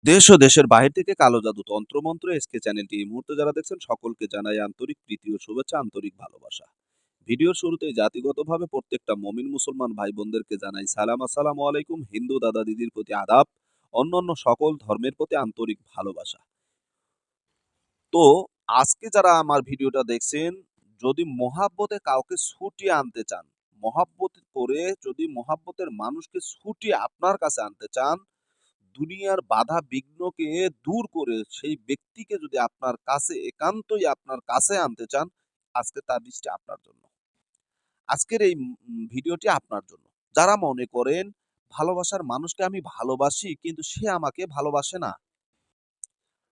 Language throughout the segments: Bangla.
দেশ ও দেশের বাহির থেকে কালো জাদু তন্ত্রমন্ত্র এসকে চ্যানেলটি এই মুহূর্তে যারা দেখছেন সকলকে জানাই আন্তরিক প্রীতি ও শুভেচ্ছা, আন্তরিক ভালোবাসা। ভিডিওর শুরুতেই জাতিগতভাবে প্রত্যেকটা মমিন মুসলমান ভাই বোনদেরকে জানাই সালাম, আসসালামু আলাইকুম। হিন্দু দাদা দিদির প্রতি আদাব, অন্যান্য সকল ধর্মের প্রতি আন্তরিক ভালোবাসা। তো আজকে যারা আমার ভিডিওটা দেখছেন, যদি মহাব্বতে কাউকে ছুটিয়ে আনতে চান, মহাব্বত করে যদি মহাব্বতের মানুষকে ছুটিয়ে আপনার কাছে আনতে চান, দুনিয়ার বাধা বিঘ্নকে দূর করে সেই ব্যক্তিকে যদি আপনার কাছে একান্তই আপনার কাছে আনতে চান, আজকে তাবিজটি আপনার জন্য। আজকের এই ভিডিওটি আপনার জন্য। যারা মনে করেন ভালোবাসার মানুষকে আমি ভালোবাসি কিন্তু সে আমাকে ভালোবাসে না।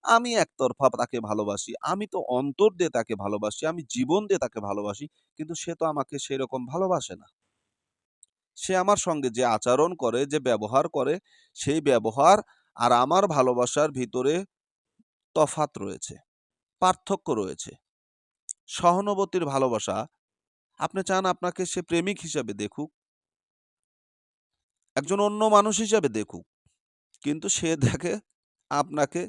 আমি একতরফা তাকে ভালোবাসি। আমি তো অন্তর দিয়ে তাকে ভালোবাসি। আমি জীবন দিয়ে তাকে ভালোবাসি। কিন্তু সে তো আমাকে সেরকম ভালোবাসে না। সে আমার সঙ্গে যে আচরণ করে, যে ব্যবহার করে, সেই ব্যবহার আর আমার ভালোবাসার ভিতরে তফাৎ রয়েছে, পার্থক্য রয়েছে। সহানুভূতির ভালোবাসা, আপনি চান আপনাকে সে প্রেমিক হিসাবে দেখুক, একজন অন্য মানুষ হিসাবে দেখুক। কিন্তু সে দেখে আপনাকে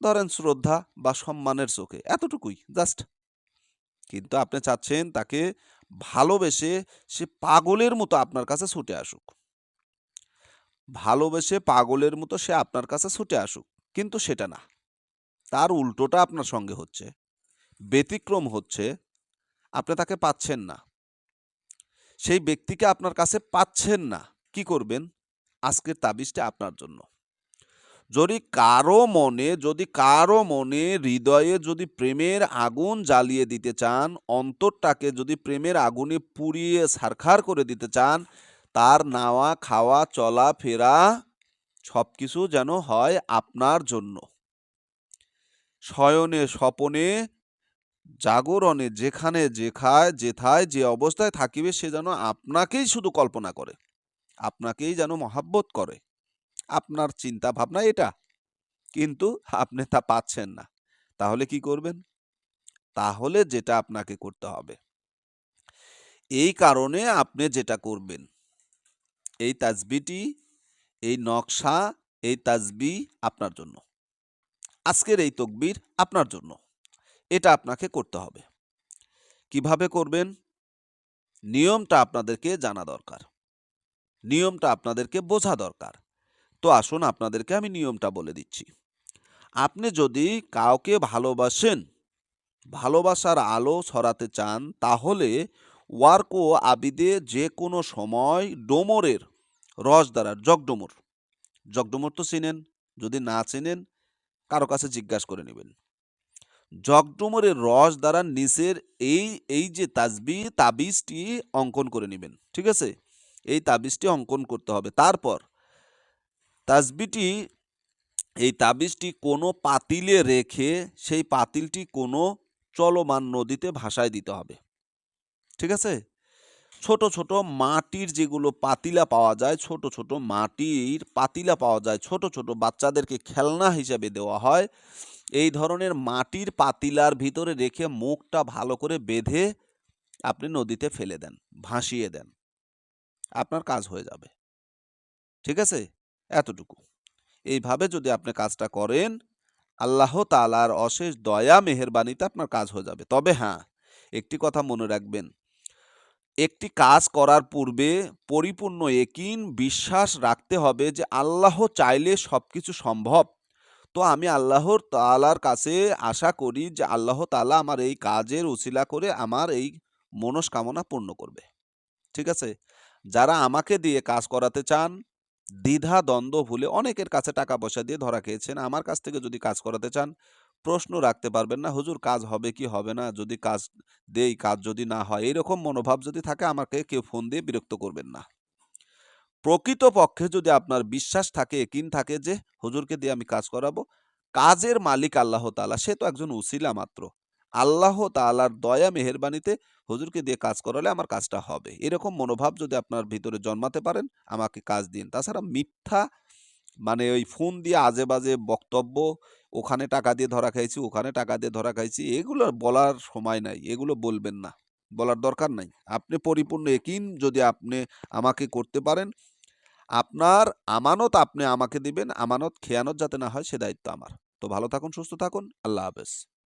ধরেন শ্রদ্ধা বা সম্মানের চোখে। এতটুকুই জাস্ট। কিন্তু আপনি চাচ্ছেন তাকে ভালোবেসে সে পাগলের মতো আপনার কাছে ছুটে আসুক। ভালোবেসে পাগলের মতো সে আপনার কাছে ছুটে আসুক। কিন্তু সেটা না। তার উল্টোটা আপনার সঙ্গে হচ্ছে। ব্যতিক্রম হচ্ছে, আপনি তাকে পাচ্ছেন না। সেই ব্যক্তিকে আপনার কাছে পাচ্ছেন না। কি করবেন? আজকের তাবিজটা আপনার জন্য। যদি কারো মনে হৃদয়ে যদি প্রেমের আগুন জ্বালিয়ে দিতে চান, অন্তরটাকে যদি প্রেমের আগুনে পুড়িয়ে ছারখার করে দিতে চান, তার নাওয়া খাওয়া চলাফেরা সবকিছু যেন হয় আপনার জন্য। শয়নে স্বপনে জাগরণে যেখানে যেথায় যে অবস্থায় থাকিবে সে যেন আপনাকেই শুধু কল্পনা করে, আপনাকেই যেন মহাব্বত করে। আপনার চিন্তা ভাবনা এটা, কিন্তু আপনি তা পাচ্ছেন না। তাহলে কি করবেন? তাহলে যেটা আপনাকে করতে হবে, এই কারণে আপনি যেটা করবেন, এই তাসবিহটি, এই নকশা, এই তাসবিহ আপনার জন্য। আজকের এই তকবীর আপনার জন্য। এটা আপনাকে করতে হবে। কিভাবে করবেন? নিয়মটা আপনাদেরকে জানা দরকার। নিয়মটা আপনাদেরকে বোঝা দরকার। তো আসুন আপনাদেরকে আমি নিয়মটা বলে দিচ্ছি। আপনি যদি কাউকে ভালোবাসেন, ভালোবাসার আলো ছড়াতে চান, তাহলে ওয়ার্ক ও আবিদে যে কোনো সময় ডোমরের রস দ্বারা, জগডোমর, জগডোমর তো চিনেন, যদি না চিনেন কারো কাছে জিজ্ঞাসা করে নেবেন। জগডোমরের রস দ্বারা নিচের এই এই যে তাবিজটি অঙ্কন করে নেবেন। ঠিক আছে? এই তাবিজটি অঙ্কন করতে হবে। তারপর তাসবিহটি, এই তাবিজটি কোনো পাতিলে রেখে সেই পাতিলটি কোনো চলমান নদীতে ভাসায় দিতে হবে। ঠিক আছে? ছোট ছোট মাটির যেগুলো পাতিলা পাওয়া যায়, ছোট ছোট মাটির পাতিলা পাওয়া যায়, ছোট ছোট বাচ্চাদেরকে খেলনা হিসেবে দেওয়া হয়। এই ধরনের মাটির পাতিলার ভিতরে রেখে মুখটা ভালো করে বেঁধে আপনি নদীতে ফেলে দেন, ভাসিয়ে দেন। আপনার কাজ হয়ে যাবে। ঠিক আছে? এতটুকু। এইভাবে যদি আপনি কাজটা করেন, আল্লাহ তাআলার অশেষ দয়া মেহেরবানিতে আপনার কাজ হয়ে যাবে। তবে হ্যাঁ, একটি কথা মনে রাখবেন, একটি কাজ করার পূর্বে পরিপূর্ণ ইয়াকিন, বিশ্বাস রাখতে হবে যে আল্লাহ চাইলে সবকিছু সম্ভব। তো আমি আল্লাহর তাআলার কাছে আশা করি যে আল্লাহ তাআলা আমার এই কাজের উছিলা করে আমার এই মনস্কামনা পূর্ণ করবে। ঠিক আছে? যারা আমাকে দিয়ে কাজ করাতে চান, দ্বিধা দ্বন্দ্ব ভুলে, অনেকের কাছে টাকা পয়সা দিয়ে ধরা খেয়েছেন, আমার কাছ থেকে যদি কাজ করাতে চান, প্রশ্ন রাখতে পারবেন না, হুজুর কাজ হবে কি হবে না, যদি কাজ দেই, কাজ যদি না হয়, এরকম মনোভাব যদি থাকে আমাকে কেউ ফোন দিয়ে বিরক্ত করবেন না। প্রকৃতপক্ষে যদি আপনার বিশ্বাস থাকে, ইয়াকিন থাকে যে হুজুরকে দিয়ে আমি কাজ করাবো, কাজের মালিক আল্লাহ তাআলা, সে তো একজন উসিলা মাত্র। আল্লাহ তাআলার দয়া মেহেরবানিতে হুজুরকে দিয়ে কাজ করালে আমার কাজটা হবে। এরকম মনোভাব যদি আপনার ভিতরে জন্মাতে পারেন, আমাকে কাজ দিন। তাছাড়া মিথ্যা, মানে ওই ফোন দিয়ে আজে-বাজে বক্তব্য, ওখানে টাকা দিয়ে ধরা খাইছি, ওখানে টাকা দিয়ে ধরা খাইছি, এগুলো বলার সময় নাই। এগুলো বলবেন না। বলার দরকার নাই। আপনি পরিপূর্ণ ইয়াকিন যদি আপনি আমাকে করতে পারেন, আপনার আমানত আপনি আমাকে দিবেন, আমানত খেয়ানত যাতে না হয় সে দায়িত্ব আমার। তো ভালো থাকুন, সুস্থ থাকুন। আল্লাহ হাফেজ।